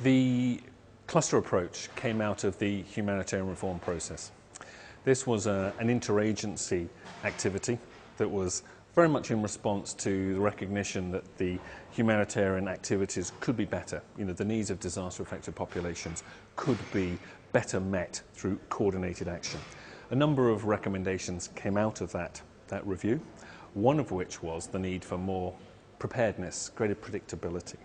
The cluster approach came out of the humanitarian reform process. This was an interagency activity that was very much in response to the recognition that the humanitarian activities could be better. The needs of disaster-affected populations could be better met through coordinated action. A number of recommendations came out of that review, one of which was the need for more preparedness, greater predictability.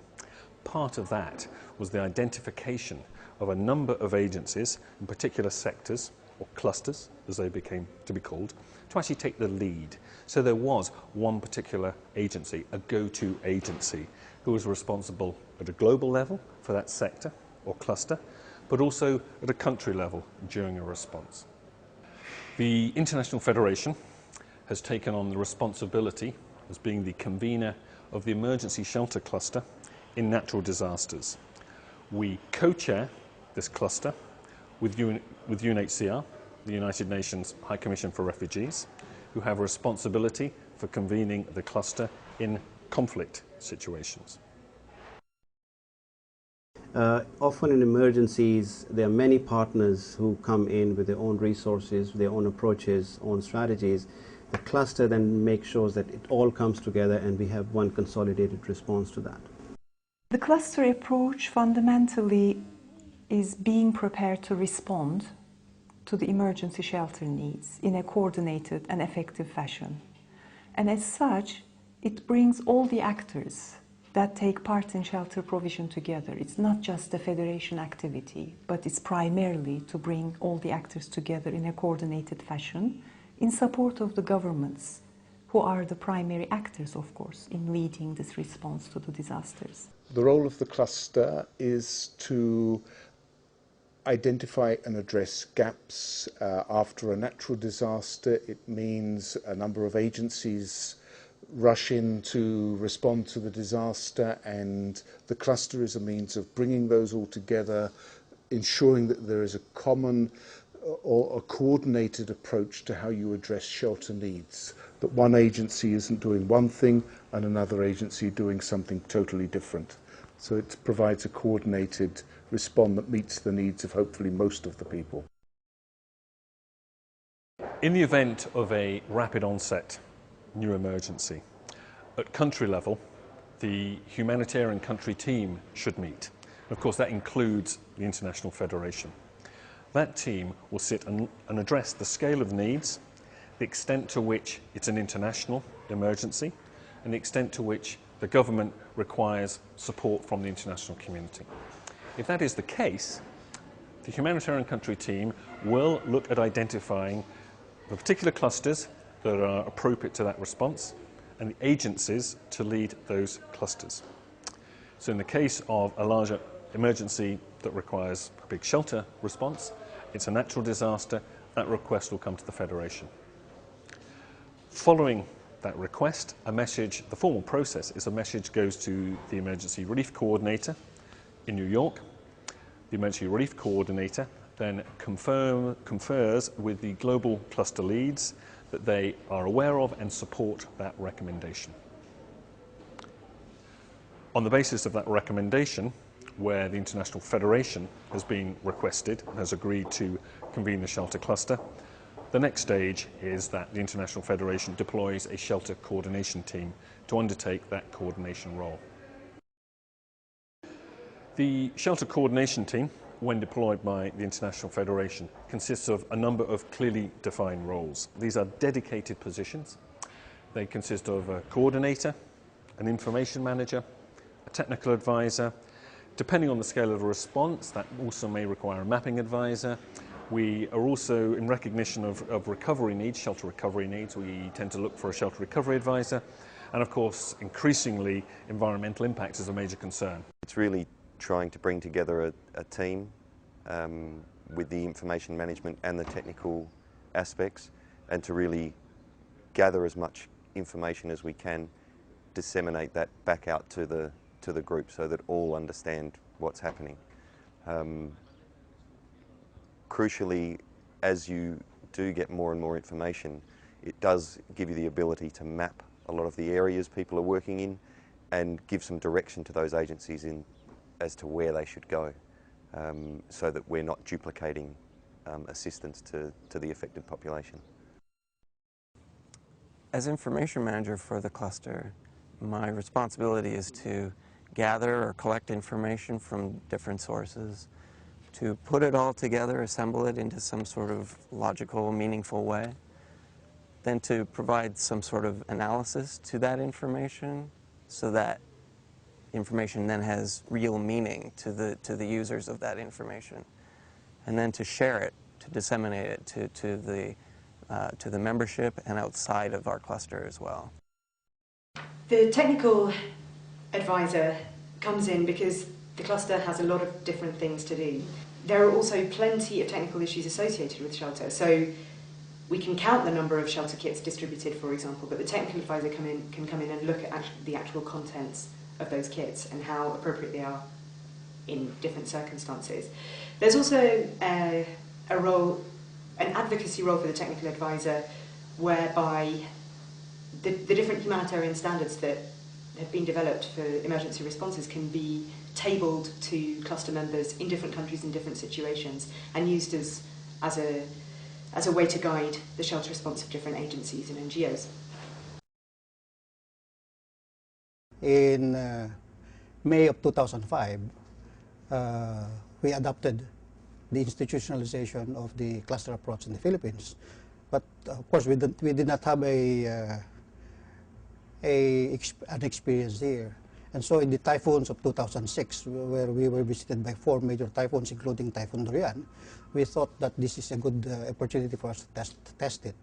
Part of that was the identification of a number of agencies in particular sectors, or clusters as they became to be called, to actually take the lead. So there was one particular agency, a go-to agency, who was responsible at a global level for that sector or cluster, but also at a country level during a response. The International Federation has taken on the responsibility as being the convener of the emergency shelter cluster in natural disasters. We co-chair this cluster with UNHCR, the United Nations High Commission for Refugees, who have a responsibility for convening the cluster in conflict situations. Often in emergencies, there are many partners who come in with their own resources, their own approaches, own strategies. The cluster then makes sure that it all comes together and we have one consolidated response to that. The cluster approach fundamentally is being prepared to respond to the emergency shelter needs in a coordinated and effective fashion. And as such, it brings all the actors that take part in shelter provision together. It's not just a federation activity, but it's primarily to bring all the actors together in a coordinated fashion in support of the governments, who are the primary actors, of course, in leading this response to the disasters. The role of the cluster is to identify and address gaps after a natural disaster. It means a number of agencies rush in to respond to the disaster, and the cluster is a means of bringing those all together, ensuring that there is a common or a coordinated approach to how you address shelter needs, that one agency isn't doing one thing and another agency doing something totally different. So it provides a coordinated response that meets the needs of hopefully most of the people. In the event of a rapid onset new emergency, at country level, the humanitarian country team should meet. Of course, that includes the International Federation. That team will sit and address the scale of needs, the extent to which it's an international emergency, and the extent to which the government requires support from the international community. If that is the case, the humanitarian country team will look at identifying the particular clusters that are appropriate to that response and the agencies to lead those clusters. So in the case of a larger emergency that requires a big shelter response, it's a natural disaster, that request will come to the Federation. Following that request, the formal process is a message goes to the Emergency Relief Coordinator in New York. The Emergency Relief Coordinator then confers with the global cluster leads that they are aware of and support that recommendation. On the basis of that recommendation, where the International Federation has been requested and has agreed to convene the shelter cluster, the next stage is that the International Federation deploys a shelter coordination team to undertake that coordination role. The shelter coordination team, when deployed by the International Federation, consists of a number of clearly defined roles. These are dedicated positions. They consist of a coordinator, an information manager, a technical advisor. Depending on the scale of the response, that also may require a mapping advisor. We are also, in recognition of recovery needs, shelter recovery needs, we tend to look for a shelter recovery advisor. And of course, increasingly, environmental impact is a major concern. It's really trying to bring together a team with the information management and the technical aspects, and to really gather as much information as we can, disseminate that back out to the group so that all understand what's happening. Crucially, as you do get more and more information, it does give you the ability to map a lot of the areas people are working in and give some direction to those agencies in as to where they should go, so that we're not duplicating assistance to the affected population. As information manager for the cluster, my responsibility is to gather or collect information from different sources, to put it all together, assemble it into some sort of logical, meaningful way, then to provide some sort of analysis to that information so that information then has real meaning to the users of that information, and then to share it, to disseminate it to the membership and outside of our cluster as well. The technical advisor comes in because the cluster has a lot of different things to do. There are also plenty of technical issues associated with shelter, so we can count the number of shelter kits distributed, for example, but the technical advisor can come in and look at the actual contents of those kits and how appropriate they are in different circumstances. There's also a role, an advocacy role for the technical advisor, whereby the different humanitarian standards that have been developed for emergency responses can be tabled to cluster members in different countries in different situations and used as a way to guide the shelter response of different agencies and NGOs. In May of 2005, we adopted the institutionalization of the cluster approach in the Philippines. But of course, we did not have an experience here. And so in the typhoons of 2006, where we were visited by 4 major typhoons, including Typhoon Durian, we thought that this is a good opportunity for us to test it.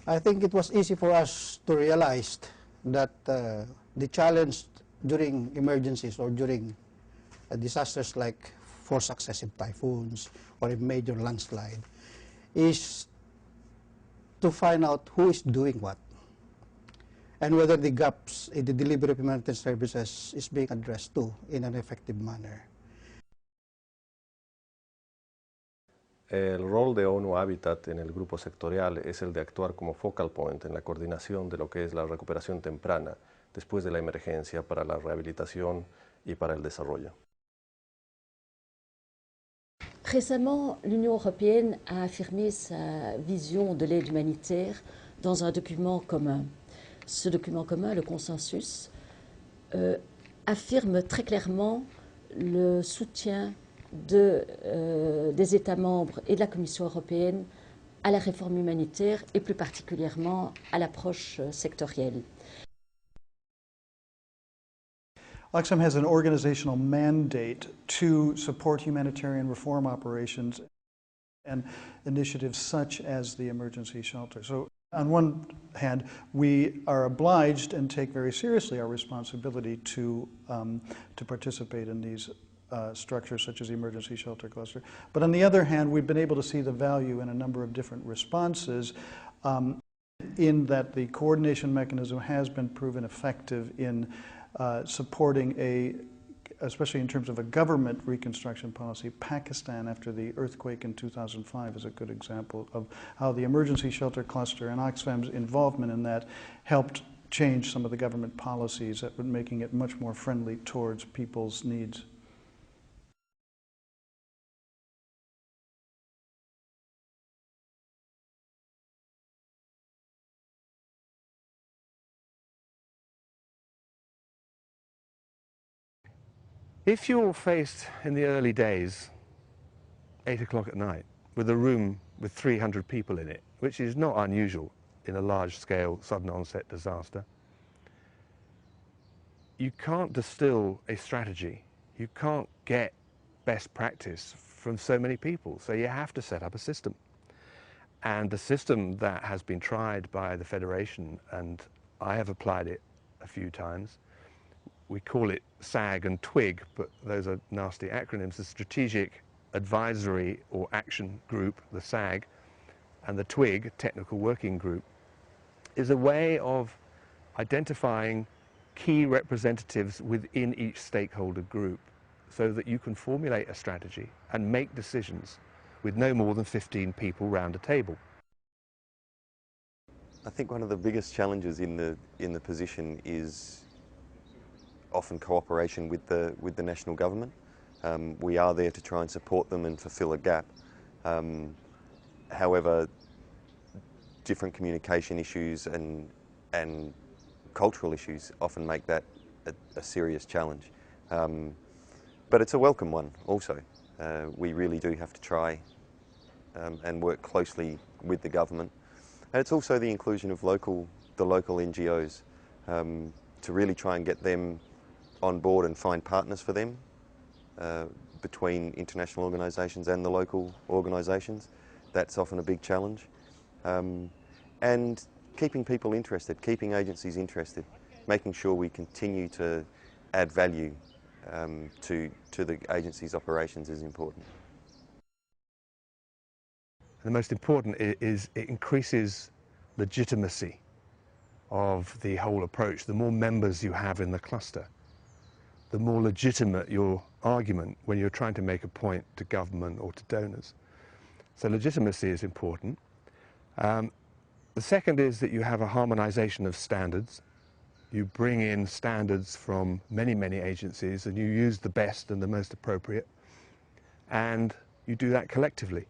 I think it was easy for us to realize that the challenge during emergencies or during disasters like 4 successive typhoons or a major landslide is to find out who is doing what and whether the gaps in the delivery of humanitarian services is being addressed too in an effective manner. El rol de ONU Habitat en el grupo sectorial es el de actuar como focal point en la coordinación de lo que es la recuperación temprana después de la emergencia para la rehabilitación y para el desarrollo. Récemment, l'Union européenne a affirmé sa vision de l'aide humanitaire dans un document commun. Ce document commun, le consensus, affirme très clairement le soutien des États membres et de la Commission européenne à la réforme humanitaire et plus particulièrement à l'approche sectorielle. Oxfam has an organizational mandate to support humanitarian reform operations and initiatives such as the emergency shelter. So on one hand, we are obliged and take very seriously our responsibility to participate in these structures such as the emergency shelter cluster. But on the other hand, we've been able to see the value in a number of different responses in that the coordination mechanism has been proven effective in supporting especially in terms of a government reconstruction policy. Pakistan, after the earthquake in 2005, is a good example of how the emergency shelter cluster and Oxfam's involvement in that helped change some of the government policies that were making it much more friendly towards people's needs. If you're faced in the early days, 8 o'clock at night, with a room with 300 people in it, which is not unusual in a large-scale sudden onset disaster, you can't distill a strategy. You can't get best practice from so many people, so you have to set up a system. And the system that has been tried by the Federation, and I have applied it a few times, we call it SAG and TWIG, but those are nasty acronyms. The Strategic Advisory or Action Group, the SAG, and the TWIG, Technical Working Group, is a way of identifying key representatives within each stakeholder group so that you can formulate a strategy and make decisions with no more than 15 people round a table. I think one of the biggest challenges in the position is often cooperation with the national government. We are there to try and support them and fulfil a gap. However, different communication issues and cultural issues often make that a serious challenge. But it's a welcome one also. We really do have to try and work closely with the government. And it's also the inclusion of the local NGOs to really try and get them on board and find partners for them between international organisations and the local organisations. That's often a big challenge. And keeping people interested, keeping agencies interested, making sure we continue to add value to the agency's operations is important. The most important is it increases legitimacy of the whole approach. The more members you have in the cluster, the more legitimate your argument when you're trying to make a point to government or to donors. So legitimacy is important. The second is that you have a harmonization of standards. You bring in standards from many, many agencies and you use the best and the most appropriate, and you do that collectively.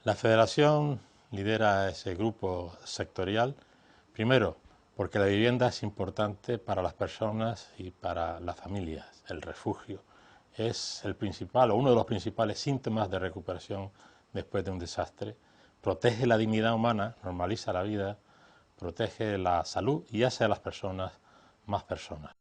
La Federación lidera ese grupo sectorial, primero, porque la vivienda es importante para las personas y para las familias. El refugio es el principal o uno de los principales síntomas de recuperación después de un desastre. Protege la dignidad humana, normaliza la vida, protege la salud y hace a las personas más personas.